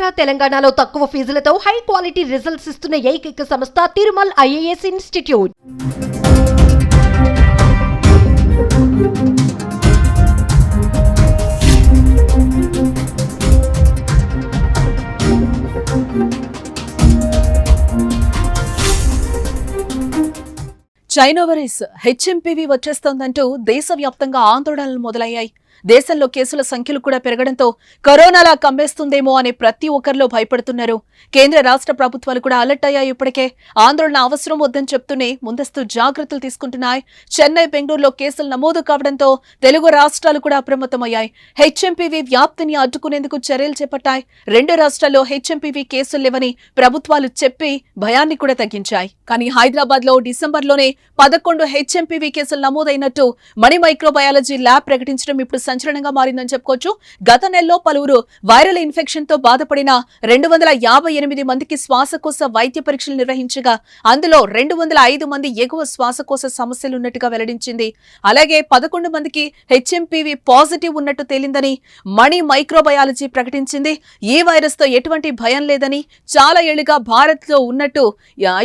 ఆంధ్ర తెలంగాణలో తక్కువ ఫీజులతో high quality results ఇస్తున్న ఏకైక సంస్థ Tirumal IAS institute. China virus HMPV వచ్చేస్తోందంటూ దేశవ్యాప్తంగా ఆందోళనలు మొదలయ్యాయి. దేశంలో కేసుల సంఖ్యలు కూడా పెరగడంతో కరోనాలా కమ్మేస్తుందేమో అని ప్రతి ఒక్కరిలో భయపడుతున్నారు. కేంద్ర రాష్ట్ర ప్రభుత్వాలు కూడా అలర్ట్ అయ్యాయి. ఇప్పటికే ఆందోళన అవసరం వద్దని చెప్తూనే ముందస్తు జాగ్రత్తలు తీసుకుంటున్నాయి. చెన్నై, బెంగళూరులో కేసులు నమోదు కావడంతో తెలుగు రాష్ట్రాలు కూడా అప్రమత్తమయ్యాయి. హెచ్ఎంపీవీ వ్యాప్తిని అడ్డుకునేందుకు చర్యలు చేపట్టాయి. రెండు రాష్ట్రాల్లో హెచ్ఎంపీవీ కేసులు లేవని ప్రభుత్వాలు చెప్పి భయాన్ని కూడా తగ్గించాయి. కానీ హైదరాబాద్ లో డిసెంబర్లోనే 11 హెచ్ఎంపీవీ కేసులు నమోదైనట్టు మణి మైక్రోబయాలజీ ల్యాబ్ ప్రకటించడం ఇప్పుడు సంచలనంగా మారిందని చెప్పుకోవచ్చు. గత నెలలో పలువురు వైరల్ ఇన్ఫెక్షన్ తో బాధపడిన 258 మందికి శ్వాసకోశ వైద్య పరీక్షలు నిర్వహించగా అందులో 205 మంది ఎగువ శ్వాసకోశ సమస్యలున్నట్టుగా వెల్లడించింది. అలాగే 11 మందికి హెచ్ఎంపీవీ పాజిటివ్ ఉన్నట్టు తేలిందని మణి మైక్రోబయాలజీ ప్రకటించింది. ఈ వైరస్ తో ఎటువంటి భయం లేదని, చాలా ఏళ్లుగా భారత్ లో ఉన్నట్టు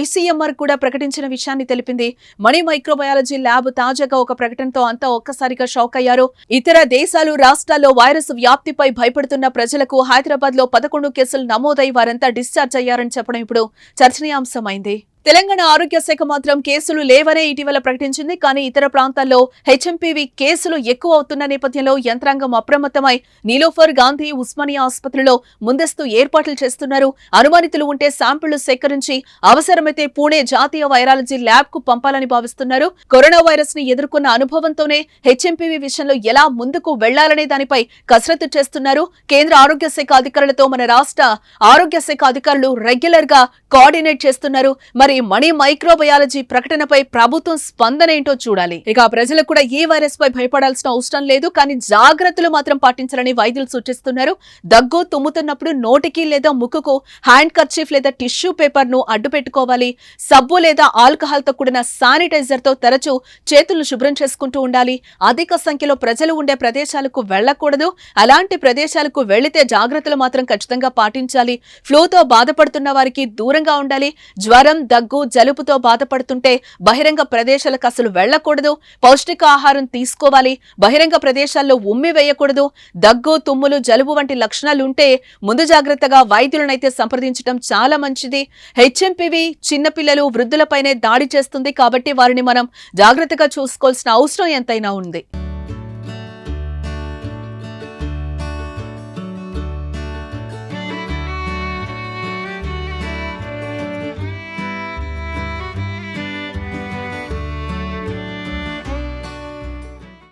ఐసీఎంఆర్ కూడా ప్రకటించిన విషయాన్ని తెలిపింది. మణి మైక్రోబయాలజీ ల్యాబ్ తాజాగా ఒక ప్రకటనతో అంతా ఒక్కసారిగా షాక్ అయ్యారు. ఇతర దేశాలు, రాష్ట్రాల్లో వైరస్ వ్యాప్తిపై భయపడుతున్న ప్రజలకు హైదరాబాద్ లో 11 కేసులు నమోదై వారంతా డిశ్చార్జ్ అయ్యారని చెప్పడం ఇప్పుడు చర్చనీయాంశమైంది. తెలంగాణ ఆరోగ్య శాఖ మాత్రం కేసులు లేవనే ఇటీవల ప్రకటించింది. కానీ ఇతర ప్రాంతాల్లో హెచ్ఎంపీవీ కేసులు ఎక్కువ అవుతున్న నేపథ్యంలో యంత్రాంగం అప్రమత్తమై నీలోఫర్, గాంధీ, ఉస్మానియా ఆసుపత్రిలో ముందస్తు ఏర్పాట్లు చేస్తున్నారు. అనుమానితులు ఉంటే శాంపిళ్లు సేకరించి అవసరమైతే పూణే జాతీయ వైరాలజీ ల్యాబ్ కు పంపాలని భావిస్తున్నారు. కరోనా వైరస్ ని ఎదుర్కొన్న అనుభవంతోనే హెచ్ఎంపీవీ విషయంలో ఎలా ముందుకు వెళ్లాలనే దానిపై కసరత్తు చేస్తున్నారు. కేంద్ర ఆరోగ్య శాఖ అధికారులతో మన రాష్ట్ర ఆరోగ్య శాఖ అధికారులు రెగ్యులర్ గా కోఆర్డినేట్ చేస్తున్నారు. మరి మణి మైక్రోబయాలజీ ప్రకటనపై ప్రభుత్వం స్పందన ఏంటో చూడాలి. ఇక ప్రజలకు కూడా ఈ వైరస్ పై భయపడాల్సిన అవసరం లేదు. కానీ జాగ్రత్తలు మాత్రం పాటించాలని వైద్యులు సూచిస్తున్నారు. దగ్గు, తుమ్ముతున్నప్పుడు నోటికి లేదా ముక్కుకు హ్యాండ్ కర్చీఫ్ లేదా టిష్యూ పేపర్ ను అడ్డు పెట్టుకోవాలి. సబ్బు లేదా ఆల్కహాల్ తో కూడిన శానిటైజర్ తో తరచూ చేతులను శుభ్రం చేసుకుంటూ ఉండాలి. అధిక సంఖ్యలో ప్రజలు ఉండే ప్రదేశాలకు వెళ్లకూడదు. అలాంటి ప్రదేశాలకు వెళ్లితే జాగ్రత్తలు మాత్రం ఖచ్చితంగా పాటించాలి. ఫ్లూతో బాధపడుతున్న వారికి దూరంగా ఉండాలి. జ్వరం, దగ్గు, జలుబుతో బాధపడుతుంటే బహిరంగ ప్రదేశాలకు అసలు వెళ్లకూడదు. పౌష్టికాహారం తీసుకోవాలి. బహిరంగ ప్రదేశాల్లో ఉమ్మి వేయకూడదు. దగ్గు, తుమ్ములు, జలుబు వంటి లక్షణాలు ఉంటే ముందు జాగ్రత్తగా వైద్యులనైతే సంప్రదించడం చాలా మంచిది. హెచ్ఎంపీవీ చిన్నపిల్లలు, వృద్ధులపైనే దాడి చేస్తుంది కాబట్టి వారిని మనం జాగ్రత్తగా చూసుకోవాల్సిన అవసరం ఎంతైనా ఉంది.